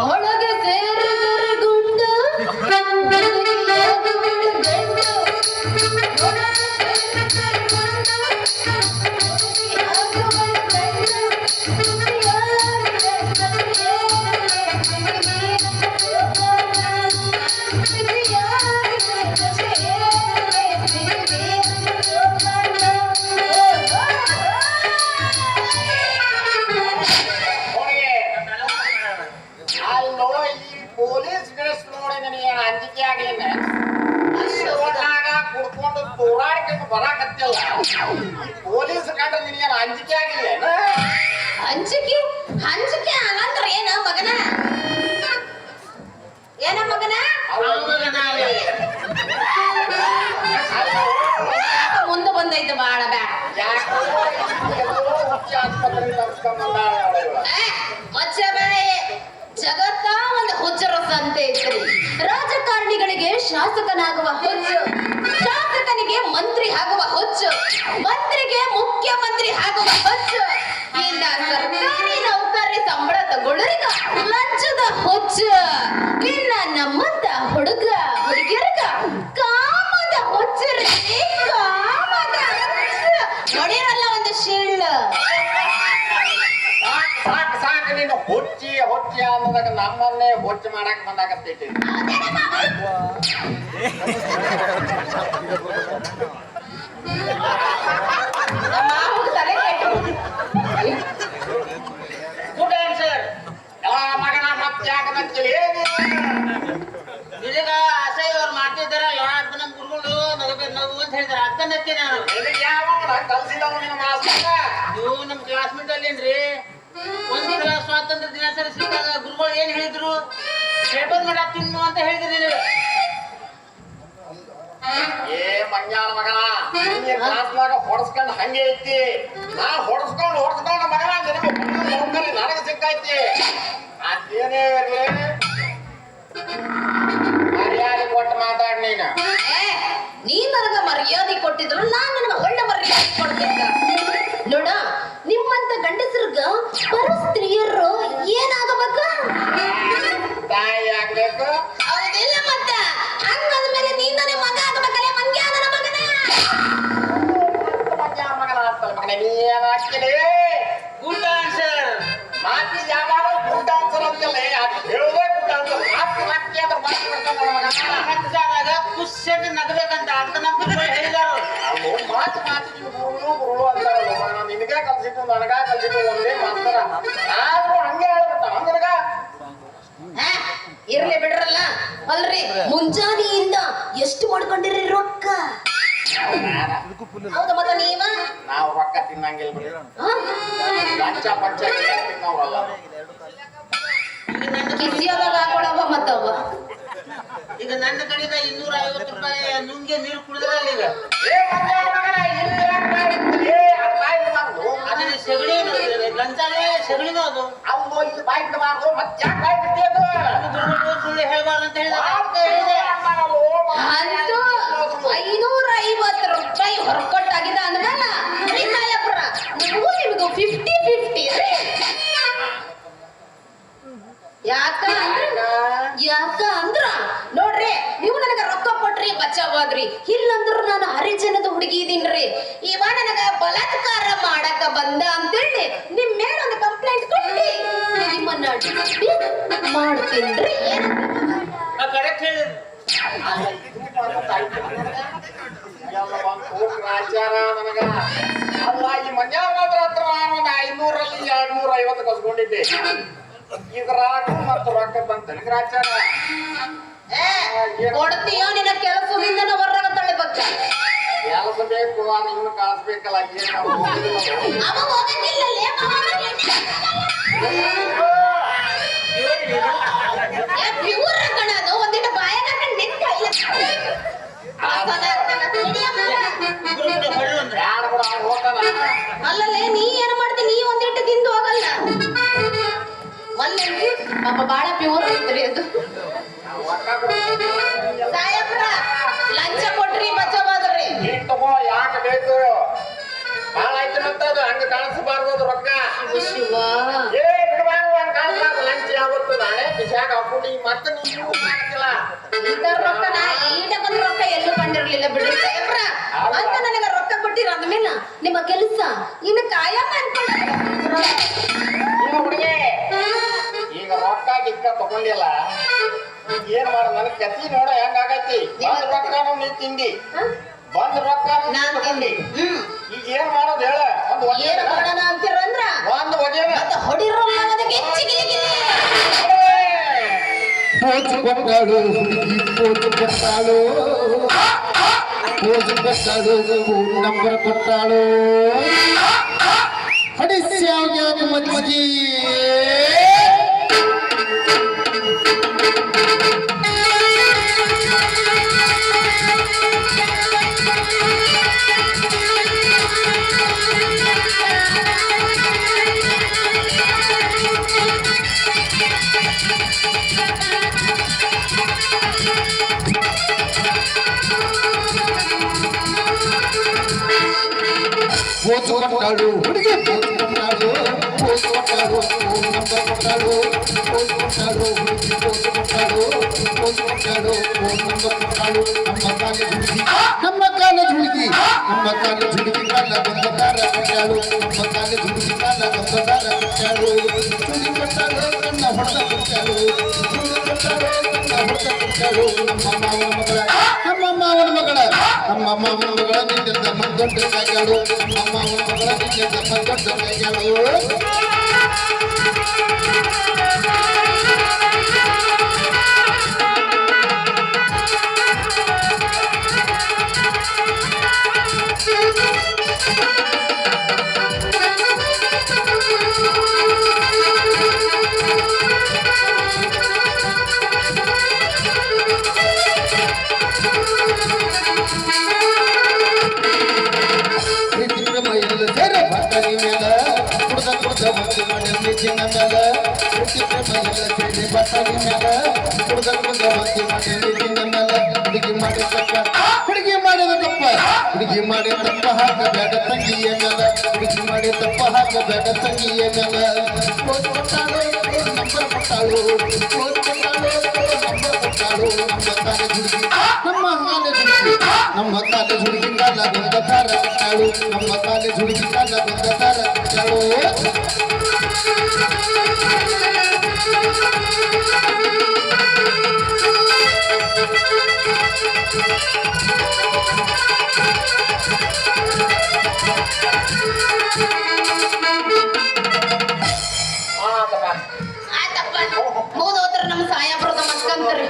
ಒಳಗೆ ಸೇರಿದರೆ ಗುಂಡ ಪೊಲೀಸ್ ಡ್ರೆಸ್ ನೋಡಿ ಅಂಜಿಕೆ ಆಗ್ಲಿಲ್ಲ ಕುಡ್ಕೊಂಡು ತೋರಾಡ್ಕೊಂಡು ಬರಾಕತ್ತಿಲ್ಲ ಪೊಲೀಸ್ ಕಂಡ ನಿನಗೆ ಅಂಜಿಕೆ ಆಗಿಲ್ಲ ಹಂಚಿಕೆ ಹಂಚಿಕೆ ಆಗಂದ್ರ ಏನ ಮಗನ ಏನ ಮಗನ ಮುಂದೆ ಬಂದೈತೆ ಬಾಳ ಜಗತ್ತ ಒಂದು ಹುಚ್ಚರ ಸಂತೆ ಐತ್ರಿ. ರಾಜಕಾರಣಿಗಳಿಗೆ ಶಾಸಕನಾಗುವ ಹುಚ್ಚು, ಶಾಸಕನಿಗೆ ಮಂತ್ರಿ ಆಗುವ ಹುಚ್ಚು, ಮಂತ್ರಿಗೆ ಮುಖ್ಯಮಂತ್ರಿ ಆಗುವ ಹುಚ್ಚು, ಇನ್ನ ಸರ್ಕಾರಿ ನೌಕರಿ ಸಂಬಳ ತಗೊಳ್ಳರಿಗ ಲಂಚದ ಹುಚ್ಚು, ಇನ್ನ ನಮ್ಮಂತ ಹುಡುಗ ಹುಡುಗಿಯರ್ಗ ಕಾಮದ ಹುಚ್ಚರಿ ಕಾಮದ ನೋಡಿರಲ್ಲ ಒಂದು ಶೀಲ್ಡ್. ಸಾಕು ನೀನು ಹುಚ್ಚಿ ಹುಚ್ಚಿ ಅನ್ನೋದಾಗ ನಮ್ಮನ್ನೇ ಹುಚ್ಚು ಮಾಡಕ್ ಬಂದಾಗತ್ತೈತಿ. ಮಗನ ಮತ್ತೆ ಇದೀಗ ಅಸಹ್ಯ ಅವ್ರು ಮಾಡ್ತಿದ್ದಾರ ಯಾರು ನಮ್ ಗುರುಗಳು ನಗು ಅಂತ ಹೇಳಿದಾರೆ ಅರ್ಥ ನಕ್ಕೆ ನಾನು ಕಲ್ಸಿದವ ನಿನ್ನ ಮಾಸ್ತರ ನೀವು ನಮ್ ಕ್ಲಾಸ್ಮೇಟ್ ಅಲ್ಲೇನ್ರಿ ಒಂದು ಸಲ ಸ್ವಾತಂತ್ರ್ಯ ದಿನಾಚರಣೆ ಸಿಕ್ಕಾಗ ಗುರುಗಳು ಏನ್ ಹೇಳಿದ್ರು ಪೇಪರ್ ಮಾಡಕ್ ತಿನ್ನು ಅಂತ ಹೇಳಿದ್ರಿ ನೀವು. ಏ ಮಂಜಾನ ಮಗನ ಕ್ಲಾಸ್ನಾಗ ಹೊಡ್ಸ್ಕೊಂಡ್ ಹಂಗೆ ಐತಿ ನಾ ಹೊಡ್ಸ್ಕೊಂಡು ಮಗನ ನೌಕರಿ ನನಗೆ ಸಿಕ್ಕೈತಿ ಅದೇನೇ ಇರ್ಲಿ ಮರ್ಯಾದೆ ಕೊಟ್ಟು ಮಾತಾಡ್ ನೀನು. ನೀ ನನಗ ಮರ್ಯಾದೆ ಕೊಟ್ಟಿದ್ರು ನಾನ್ ನಿನಗ ಒಳ್ಳೆ ಮರ್ಯಾದೆ ಕೊಡ್ತಿದ್ದ ನೋಡ. ನಿಮ್ಮಂತ ಗಂಡಸರ್ಗ ಬರೋ ಸ್ತ್ರೀಯರು ಏನಾಗಬೇಕ ತಾಯಿ ಆಗ್ಬೇಕು. ಹೌದಿಲ್ಲ ಮತ್ತ ಹಂಗಂದ್ಮೇಲೆ ನೀ ನನ್ನ ಮಗ ಆಗಬೇಕಲ್ಲ ಮಂಗ್ಯ ನನ್ನ ಮಗನ ಮಗನ ಆಗ್ತಲ್ಲ ಮಗನ ನೀ ಏನಾಗ್ತೀನಿ ಗುಡ್ ಆನ್ಸರ್ ಮಾತಿ ಯಾವಾಗ ಗುಡ್ ಆನ್ಸರ್ ಅಂತಲ್ಲ ಅದು ಹೇಳೋದೇ ಗುಡ್ ಆನ್ಸರ್ ಮಾತು ಮಾತಿ ಅಂದ್ರೆ ಮಾತು ಬರ್ತಾನ ಮಗನ ಹತ್ತಿದಾಗ ಖುಷಿಯಾಗ ನಗಬೇಕಂತ ಅಂತ ನಮ್ಮ ಗುರುಗಳು ಹೇಳಿದಾರು. ಅವ್ನು ಮಾತು ಮಾತಿಗೆ ಗುರುಳು ಅಂತಾರಲ್ಲ ಮಗನ ನಿನಗೆ ಕಲ್ಸಿಟ್ಟು ನನಗ ಕಲ್ಸಿಟ್ಟು ಒಂದೇ ಮಾಸ್ತರ ಆದ್ರೂ ಹಂಗೆ ಹೇಳ್ಬಿಟ್ಟ ನನಗ ಇರ್ಲಿ ಬಿಡ್ರಲ್ಲ. ಅಲ್ರಿ ಮುಂಜಾನೆಯಿಂದ ಎಷ್ಟು ಮಾಡ್ಕೊಂಡಿರಿ ರೊಕ್ಕ? ಹೌದ ಮತ್ತ ನೀವ ನಾವು ರೊಕ್ಕ ತಿನ್ನಂಗಿಲ್ಲ ಬಿಡಿ ಲಂಚ ಪಂಚ ತಿನ್ನೋರಲ್ಲ ಕಿಸಿಯದಾಗ ಹಾಕೊಳವ ಮತ್ತವ ಈಗ ನನ್ನ ಕಡೆಯಿಂದ 250 ರೂಪಾಯಿ ನುಂಗೆ ನೀರು ಕುಡಿದ್ರಲ್ಲ ಈಗ ಅದನ್ನ ಸೆಗಣಿ ಲಂಚಾನೇ ಸೆಗಣಿನೂ ಅದು ಅವು ಇದು ಬಾಯಿ ಬಿಡಬಾರ್ದು ಮತ್ತೆ ಯಾಕೆ ಬಾಯಿ ಬಿಟ್ಟಿದ್ದು ಗುರುಗಳು ಸುಳ್ಳು ಹೇಳ್ಬಾರ್ದು ಅಂತ ಹೇಳಿದಾಗ ಅಂತೂ 550 ರೂಪಾಯಿ ಹೊರಕೊಟ್ಟಾಗಿದೆ ಅಂದ್ಮೇಲ ಸಾಯಬ್ರ ನಮಗೂ ನಿಮಗೂ 50-50 ಯಾಕ ಅಂದ್ರ ನೋಡ್ರಿ ನೀವು ನನಗ ರೊಕ್ಕ ಕೊಟ್ರಿ ಬಚಾವಾದ್ರಿ, ಇಲ್ಲಂದ್ರ ನಾನು ಹರಿಜನದ ಹುಡುಗಿ ಇದೀನ್ರಿ. ಇವ ನನಗ ಬಲಾತ್ಕಾರ ಮಾಡಕ ಬಂದ ಅಂತೇಳಿ ನಿಮ್ ಮೇಲೆ ಒಂದು ಕಂಪ್ಲೇಂಟ್ ಕೊಟ್ಟಿ ನಿಮ್ಮನ್ನ ಮಾಡ್ತೀನ್ರಿ. ಕರೆಕ್ಟ್ ಹೇಳಿದ್ರು ಆಚಾರ ನನಗ ಅಲ್ಲ ಈ ಮಂಜಾನ ಹತ್ರ ನಾನು ಒಂದು 500ರಲ್ಲಿ 250 ಕಸ್ಕೊಂಡಿದ್ದೆ. ಇದ್ರಾಗ ಮತ್ತು ರೊಕ್ಕ ಬಂತ ಆಚಾರ ಕೊಡ್ತೀಯೋ ನಿನ್ನ ಕೆಲಸದಿಂದ ಹೊರಗ ತಳಿಬೇಕ ಕೆಲಸ ಬೇಕು ಅದು ಇನ್ನು ಕಳಿಸ್ಬೇಕಲ್ಲ ಅವ ಹೋಗಂಗಿಲ್ಲ ಪ್ಯೂರ್ ಕಣದು ಒಂದಿಟ್ಟು ಬಾಯಾಗ ನಿಂತ ಅಲ್ಲಲ್ಲೇ ನೀ ಏನ್ ಮಾಡ್ತೀನಿ, ನೀ ಒಂದಿಟ್ಟು ತಿಂದು ಹೋಗಲ್ಲ. ಮಲ್ಲೆಂಗಿ ಪಾಪ ಬಾಳ ಪ್ಯೂರ್ ಐತ್ರಿ ಅದು. ಸಾಯಬ್ರ ಲಂಚ ಕೊಟ್ರಿ ಬಚಾವಾದ್ರಿ ತಗೋ ಯಾಕೆ ಬೇಕು ಭಾಳ ಆಯ್ತು ಮತ್ತ ಅದು ಹಂಗ ಕಾಣಿಸಬಾರ್ದು ಅದು ರೊಕ್ಕ. ಶಿವ ಏ ಯೂಸ್ ಮಾಡ್ತಿಲ್ಲ. ಇಂಥ ರೊಕ್ಕನ ಈಟ ಬಂದ ರೊಕ್ಕ ಎಲ್ಲೂ ಕಂಡಿರ್ಲಿಲ್ಲ ಬಿಡ್ರಿ ಸಾಹೇಬ್ರ. ಅಂತ ನನಗ ರೊಕ್ಕ ಕೊಟ್ಟಿರ ಅಂದ್ಮೇಲೆ ನಿಮ್ಮ ಕೆಲಸ ಇನ್ನು ಕಾಯಂ ಅನ್ಕೊಂಡ ಈಗ ಹುಡುಗಿ ಈಗ ರೊಕ್ಕ ಗಿಕ್ಕ ತಗೊಂಡಿಲ್ಲ, ಏನ್ ಮಾಡ ನನ್ ಕತಿ ನೋಡ ಹೆಂಗಾಗೈತಿ. ಬಂದ್ ರೊಕ್ಕನು ನೀ ತಿಂದಿ, ಬಂದ್ ರೊಕ್ಕನು ನೀ ತಗೊಂಡಿ. ಈಗ ಏನ್ ಮಾಡೋದು ಹೇಳ? ಏನ್ ಮಾಡೋಣ ಅಂತೀರಂದ್ರ ಒಂದ್ ಒಗೆನ ಮತ್ತ ಹೊಡಿರಲ್ಲ ಅದಕ್ಕೆ ಚಿಗಿಲಿಗಿಲಿ ಪೋಜು ಕೊಟ್ಟಾಳು ಹುಡುಗಿ, ಪೋಜು ಕೊಟ್ಟಾಳು, ಪೋಜು ಕೊಟ್ಟಾಳು, ನಂಬರ್ ಕೊಟ್ಟಾಳು, ಹಡಿಸ್ಯಾವ್ಯಾವ ಮಜ್ಜಿಗೆ ಪೋಜು ಕೊಟ್ಟಾಳು ಹುಡುಗಿ, ಪೋಜು ಕೊಟ್ಟಾಳು, ಪೋಜು ಕೊಟ್ಟಾಳು, ನಂಬರ್ ಕೊಟ್ಟಾಳು, ಪೋಜು ಕೊಟ್ಟಾಳು ಹುಡುಗಿ, ಪೋಜು ಕೊಟ್ಟಾಳು, ಪೋಜು ಕೊಟ್ಟಾಳು, ನಂಬರ್ ಕೊಟ್ಟಾಳು. ನಮ್ಮ ಕಾಲೇಜ್ ಹುಡುಗಿ, ನಮ್ಮ ಕಾಲೇಜ್ ಹುಡುಗಿ, ಕಾಲ ಬಂದದಾರ ಕೊಟ್ಟಾಳು, ನಮ್ಮ ಕಾಲೇಜ್ ಹುಡುಗಿ ಕಾಲ ಬಂದದಾರ ಕೊಟ್ಟಾಳು, ಚುಡಿ ಕೊಟ್ಟಾಳು, ಕಣ್ಣ ಹೊಡೆದ ಕೊಟ್ಟಾಳು, ಚುಡಿ ಕೊಟ್ಟಾಳು, ಕಣ್ಣ ಹೊಡೆದ ಕೊಟ್ಟಾಳು. ನಮ್ಮ ಮಾವನ ಮಗಳ, ನಮ್ಮ ಮಾವನ ಮಗಳ, ನಮ್ಮ ಮಾವನ ಮಗಳ ನಿನ್ನಿಂದ ಮಂದೊಡ್ಡ ಕಾಯ್ಯಾಳು, ನಮ್ಮ ಮಾವನ ಮಗಳ ನಿನ್ನಿಂದ ಮಂದೊಡ್ಡ ಕಾಯ್ಯಾಳು. ಪ್ರೀತಿ ಪ್ರೇಮ ಎಲ್ಲ ಸೇರಿ ಭಕ್ತರಿ ಮೇಲ ಕುಡ್ದ ಕುಡ್ದ ಭಕ್ತಿ ಮಾಡಿ ನಿಜನ ಮೇಲ, ಪ್ರೀತಿ ಪ್ರೇಮ ಎಲ್ಲ ಸೇರಿ ಭಕ್ತರಿ ಮೇಲ ಕುಡ್ದ ಕುಡ್ದ ಭಕ್ತಿ ಮಾಡಿ ನಿಜನ ಮೇಲ. ಹುಡುಗಿ ಮಾಡಿ ತಪ್ಪ, ಹುಡುಗಿ ಮಾಡಿದ ತಪ್ಪ, ಹುಡುಗಿ ಮಾಡಿ ತಪ್ಪ ಹಾಕಬೇಡ ತಂಗಿಯ ಮೇಲ, ಹುಡುಗಿ ಮಾಡಿ ತಪ್ಪ ಹಾಕಬೇಡ ತಂಗಿಯ ಮೇಲ. ಓದ್ ಕೊಟ್ಟಾಳು ನಂಬರ್ ಕೊಟ್ಟಾಳು, ಓದ್ ಕೊಟ್ಟಾಳು ನಂಬರ್ ಕೊಟ್ಟಾಳು. ನಮ್ಮ ಕಾಲೇಜ್ ಹುಡುಗಿ, ನಮ್ಮ ಕಾಲೇಜ್ ಹುಡುಗಿ ಕಾಲ ಬಂದ ತಾರ ಕಟ್ಟಾಳು, ನಮ್ಮ ಕಾಲೇಜ್ ಹುಡುಗಿ ಕಾಲ ಬಂದ ತಾರ ಕಟ್ಟಾಳು. ಆತಪ್ಪ. ಆಯ್ತಪ್ಪ ಮುಗಿದೋತ್ರ ನಮ್ಮ ಸಾಯಾಪುರದ ಮಕ್ಕಂತ್ರಿ